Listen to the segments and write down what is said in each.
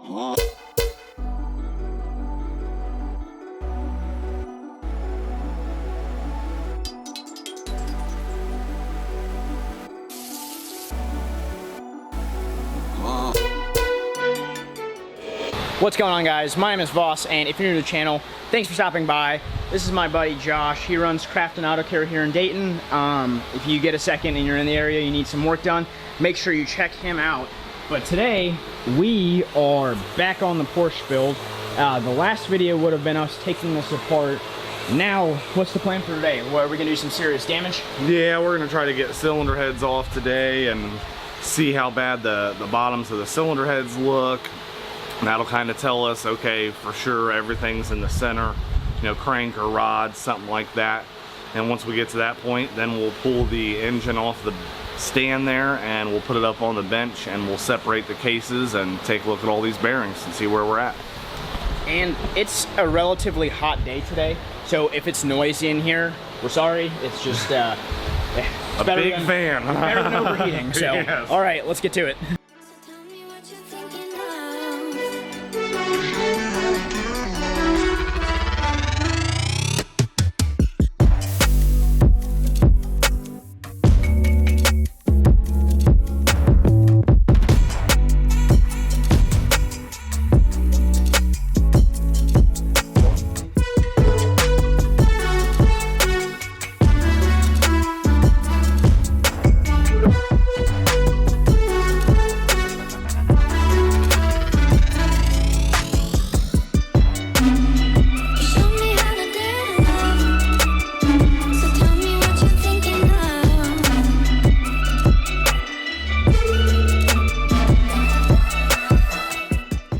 What's going on, guys? My name is Voss, and if you're new to the channel, thanks for stopping by. This is my buddy Josh. He runs Craft and Auto Care here in Dayton. If you get a second and you're in the area, you need some work done, make sure you check him out. But today, we are back on the Porsche build. The last video would have been us taking this apart. Now, what's the plan for today? What, are we gonna do some serious damage? Yeah, we're gonna try to get cylinder heads off today and see how bad the bottoms of the cylinder heads look. And that'll kind of tell us, okay, for sure everything's in the center, you know, crank or rod, something like that. And once we get to that point, then we'll pull the engine off the stand there and we'll put it up on the bench and we'll separate the cases and take a look at all these bearings and see where we're at. And it's a relatively hot day today, so if it's noisy in here, we're sorry. It's just a big fan. Better than overheating. So, yes. All right, let's get to it.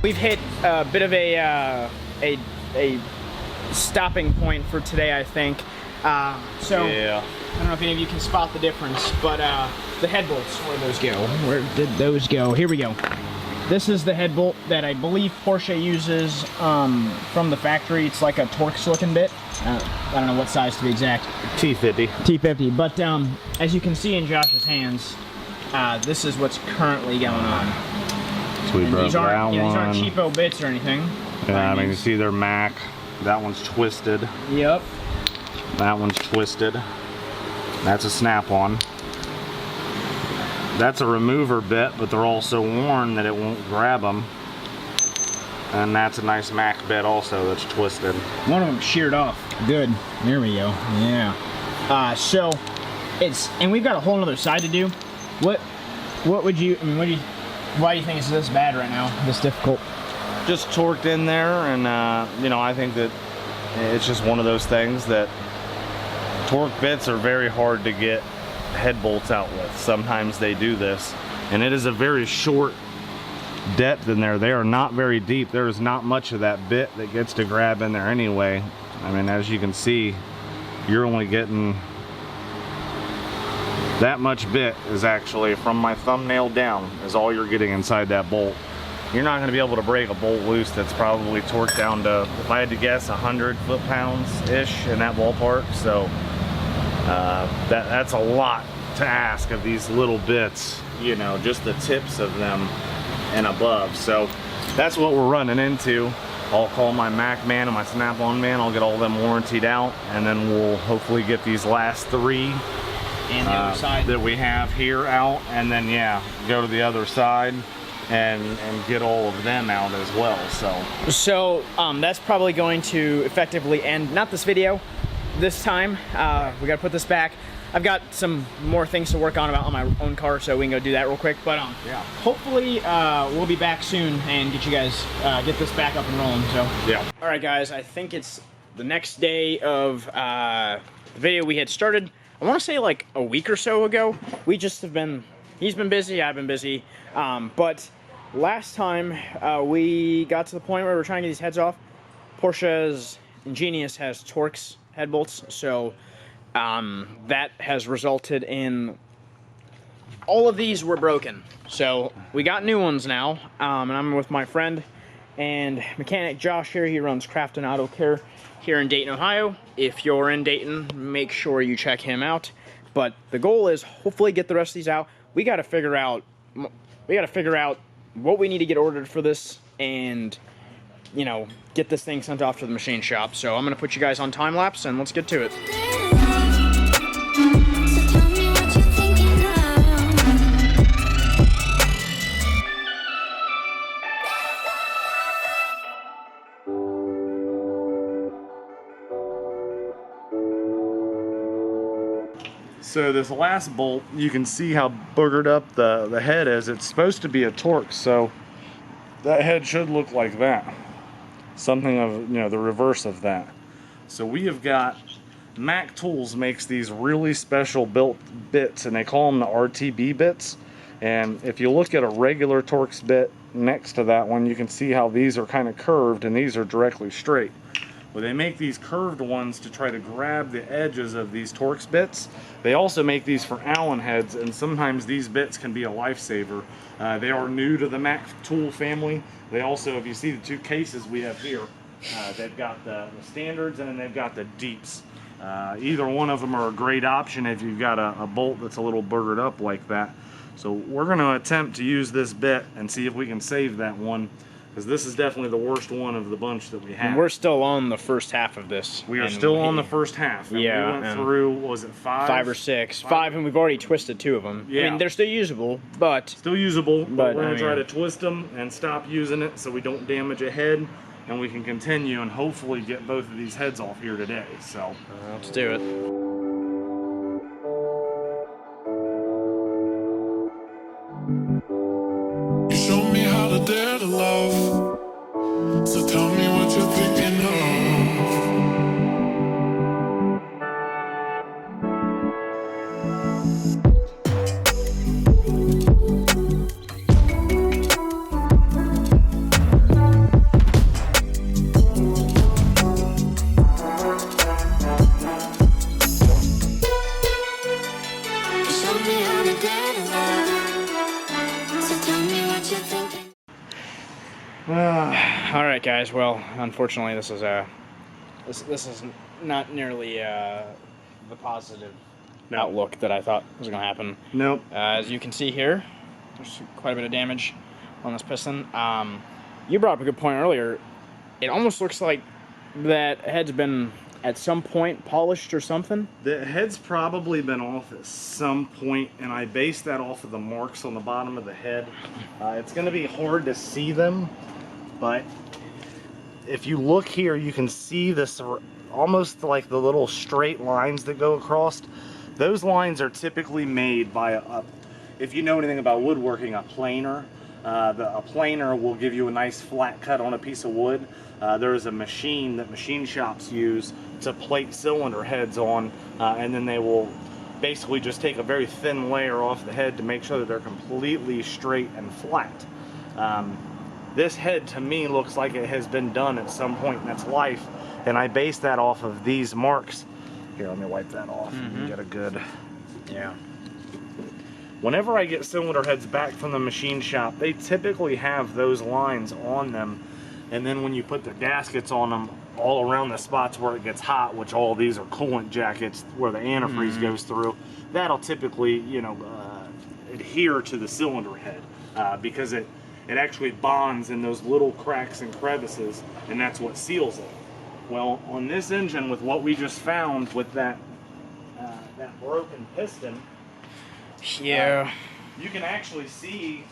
We've hit a bit of a stopping point for today, I think. So yeah. I don't know if any of you can spot the difference, but the head bolts, where'd those go? Where did those go? Here we go. This is the head bolt that I believe Porsche uses from the factory. It's like a Torx looking bit. I don't know what size to be exact. T50. T50, but as you can see in Josh's hands, this is what's currently going on. So we broke these aren't, that one. These aren't cheapo bits or anything. Yeah, I mean, you see they're Mac. That one's twisted. Yep. That one's twisted. That's a snap-on. That's a remover bit, but they're also worn that it won't grab them. And that's a nice Mac bit also that's twisted. One of them sheared off. Good. There we go. Yeah. So it's, and we've got a whole nother side to do. What would you, I mean, why do you think it's this bad right now, this difficult? Just torqued in there, and you know, I think that it's just one of those things that torque bits are very hard to get head bolts out with. Sometimes they do this, and it is a very short depth in there. They are not very deep. There is not much of that bit that gets to grab in there anyway. I mean, as you can see, you're only getting that much bit is actually from my thumbnail down is all you're getting inside that bolt. You're not going to be able to break a bolt loose that's probably torqued down to, if I had to guess, 100 foot-pounds-ish in that ballpark. So that's a lot to ask of these little bits, you know, just the tips of them and above. So that's what we're running into. I'll call my Mac man and my Snap-on man. I'll get all them warrantied out, and then we'll hopefully get these last three And the other side that we have here out, and then yeah, go to the other side and get all of them out as well. So that's probably going to effectively end not this video this time. We got to put this back. I've got some more things to work on my own car, so we can go do that real quick. But yeah, hopefully we'll be back soon and get you guys get this back up and rolling. So yeah. All right, guys. I think it's the next day of the video we had started. I want to say like a week or so ago. We just have been, he's been busy, I've been busy. But last time we got to the point where we're trying to get these heads off. Porsche's Ingenious has Torx head bolts, so that has resulted in all of these were broken. So we got new ones now, and I'm with my friend and mechanic Josh here. He runs Craft and Auto Care here in Dayton, Ohio. If you're in Dayton, make sure you check him out. But the goal is hopefully get the rest of these out. We got to figure out what we need to get ordered for this and, you know, get this thing sent off to the machine shop. So I'm going to put you guys on time lapse and let's get to it. So this last bolt, you can see how boogered up the head is. It's supposed to be a Torx, so that head should look like that. Something of, you know, the reverse of that. So we have got, Mac Tools makes these really special built bits, and they call them the RTB bits. And if you look at a regular Torx bit next to that one, you can see how these are kind of curved and these are directly straight. Well, they make these curved ones to try to grab the edges of these Torx bits. They also make these for Allen heads, and sometimes these bits can be a lifesaver. They are new to the Mac tool family. They also, if you see the two cases we have here, they've got the standards and then they've got the deeps. Either one of them are a great option if you've got a bolt that's a little burgered up like that. So we're going to attempt to use this bit and see if we can save that one, because this is definitely the worst one of the bunch that we have. And we're still on the first half of this. We are still on the first half. And yeah. We went through, what was it, five or six? Five, and we've already twisted 2 of them. Yeah. I mean, they're still usable, but... Still usable, but we're going to try mean, to twist them and stop using it so we don't damage a head, and we can continue and hopefully get both of these heads off here today. So let's do it. You showed me how to dare to love, so tell me what you're thinking of. You showed me how to dare to love, so tell me what you're thinking. All right, guys. Well, unfortunately, this is this is not nearly the positive outlook that I thought was going to happen. nope. As you can see here, there's quite a bit of damage on this piston. You brought up a good point earlier. It almost looks like that head's been at some point polished or something. The head's probably been off at some point, and I based that off of the marks on the bottom of the head. It's going to be hard to see them, but if you look here, you can see this almost like the little straight lines that go across. Those lines are typically made by if you know anything about woodworking, a planer. A planer will give you a nice flat cut on a piece of wood. There is a machine that machine shops use to plate cylinder heads on, and then they will basically just take a very thin layer off the head to make sure that they're completely straight and flat. This head to me looks like it has been done at some point in its life, and I base that off of these marks. Here, let me wipe that off and get a good... Yeah. Whenever I get cylinder heads back from the machine shop, they typically have those lines on them, and then when you put the gaskets on them, all around the spots where it gets hot, which all these are coolant jackets where the antifreeze goes through, that'll typically, you know, adhere to the cylinder head because it actually bonds in those little cracks and crevices, and that's what seals it. Well, on this engine, with what we just found with that broken piston, Yeah. you can actually see,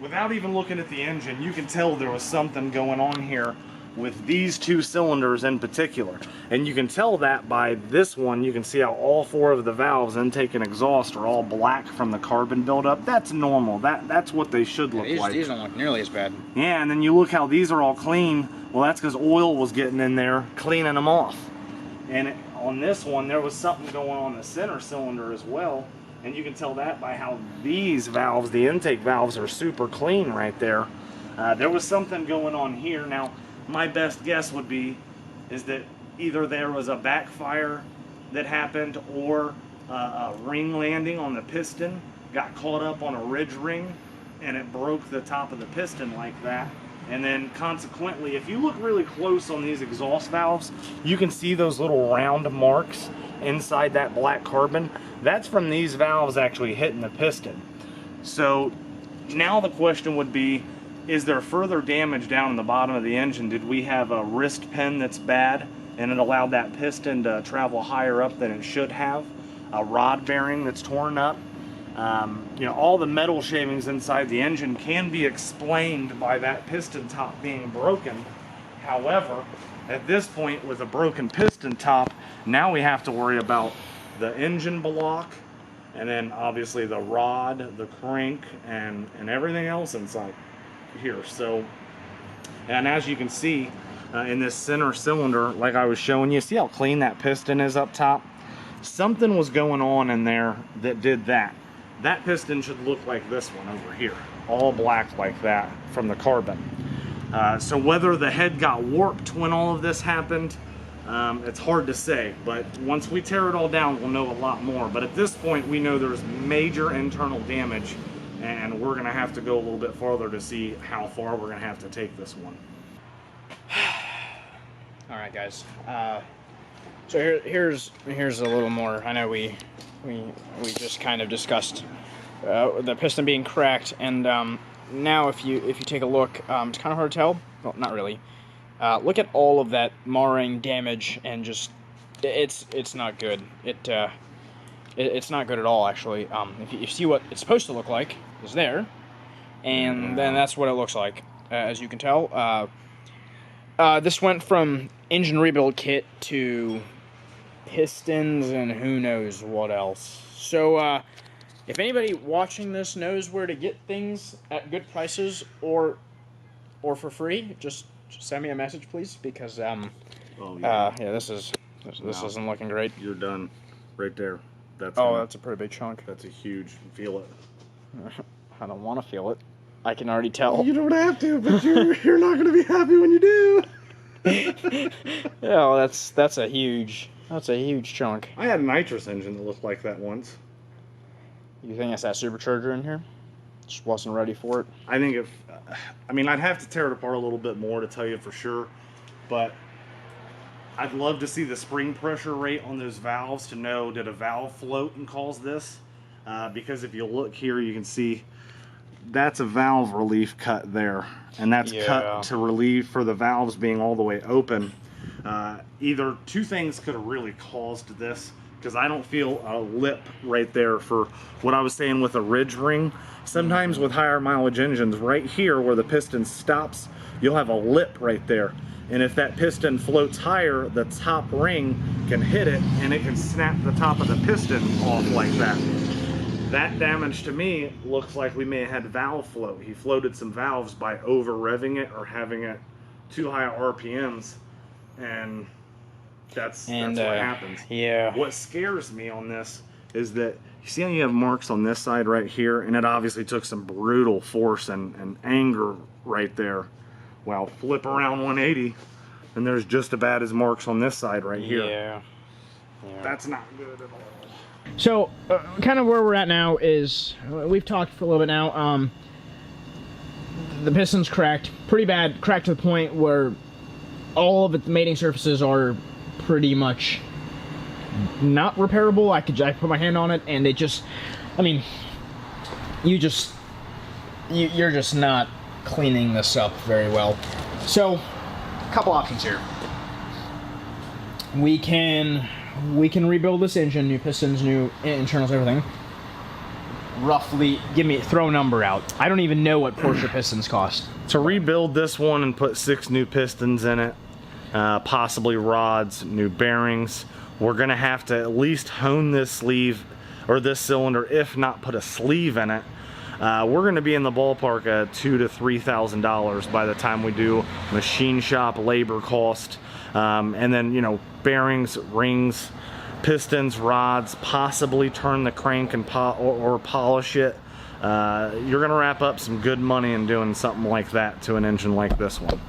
without even looking at the engine, you can tell there was something going on here with these 2 cylinders in particular. And you can tell that by this one. You can see how all 4 of the valves, intake and exhaust, are all black from the carbon buildup. That's normal. That's what they should look like. These don't look nearly as bad. Yeah, and then you look how these are all clean. Well, that's because oil was getting in there, cleaning them off. And on this one, there was something going on the center cylinder as well. And you can tell that by how these valves, the intake valves, are super clean right there. There was something going on here. Now, my best guess would be is that either there was a backfire that happened, or a ring landing on the piston got caught up on a ridge ring and it broke the top of the piston like that. And then consequently, if you look really close on these exhaust valves, you can see those little round marks inside that black carbon. That's from these valves actually hitting the piston. So now the question would be, is there further damage down in the bottom of the engine? Did we have a wrist pin that's bad and it allowed that piston to travel higher up than it should have? A rod bearing that's torn up? You know, all the metal shavings inside the engine can be explained by that piston top being broken. However, at this point with a broken piston top, now we have to worry about the engine block, and then obviously the rod, the crank, and everything else inside here. So, and as you can see in this center cylinder, like I was showing you, see how clean that piston is up top? Something was going on in there that did that. That piston should look like this one over here, all black like that from the carbon. So whether the head got warped when all of this happened, it's hard to say, but once we tear it all down, we'll know a lot more. But at this point, we know there's major internal damage, and we're gonna have to go a little bit farther to see how far we're gonna have to take this one. All right, guys. So here's a little more. I know we just kind of discussed the piston being cracked, and now if you take a look, it's kind of hard to tell. Well, not really. Look at all of that marring damage, and just it's not good. It's not good at all, actually. If you see what it's supposed to look like is there, and then that's what it looks like, as you can tell. This went from engine rebuild kit to pistons and who knows what else. So if anybody watching this knows where to get things at good prices or for free, just send me a message, please, because this isn't looking great. You're done right there. That's that's a pretty big chunk. That's a huge, feel it. I don't want to feel it. I can already tell. You don't have to, but you're not going to be happy when you do. Yeah, that's a huge chunk. I had a nitrous engine that looked like that once. You think it's that supercharger in here? Just wasn't ready for it. I think I'd have to tear it apart a little bit more to tell you for sure, but I'd love to see the spring pressure rate on those valves to know, did a valve float and cause this? Because if you look here, you can see that's a valve relief cut there, and that's cut to relieve for the valves being all the way open. Either two things could have really caused this, because I don't feel a lip right there for what I was saying with a ridge ring. Sometimes with higher mileage engines, right here where the piston stops, you'll have a lip right there. And if that piston floats higher, the top ring can hit it and it can snap the top of the piston off like that. That damage to me looks like we may have had valve float. He floated some valves by over revving it or having it too high RPMs, and that's what happens. Yeah. What scares me on this is that you see how you have marks on this side right here, and it obviously took some brutal force and anger right there. Well, flip around 180, and there's just about as marks on this side right here. Yeah. That's not good at all. So, kind of where we're at now is, we've talked for a little bit now, the piston's cracked, pretty bad, cracked to the point where all of its mating surfaces are pretty much not repairable. I put my hand on it, and it just, I mean, you're just not cleaning this up very well. So, a couple options here. We can rebuild this engine, new pistons, new internals, everything. Roughly, throw a number out. I don't even know what Porsche pistons cost. To rebuild this one and put 6 new pistons in it, possibly rods, new bearings, we're gonna have to at least hone this sleeve or this cylinder, if not put a sleeve in it. We're gonna be in the ballpark of $2,000 to $3,000 by the time we do machine shop labor cost, and then, you know, bearings, rings, pistons, rods, possibly turn the crank and or polish it. You're gonna wrap up some good money in doing something like that to an engine like this one.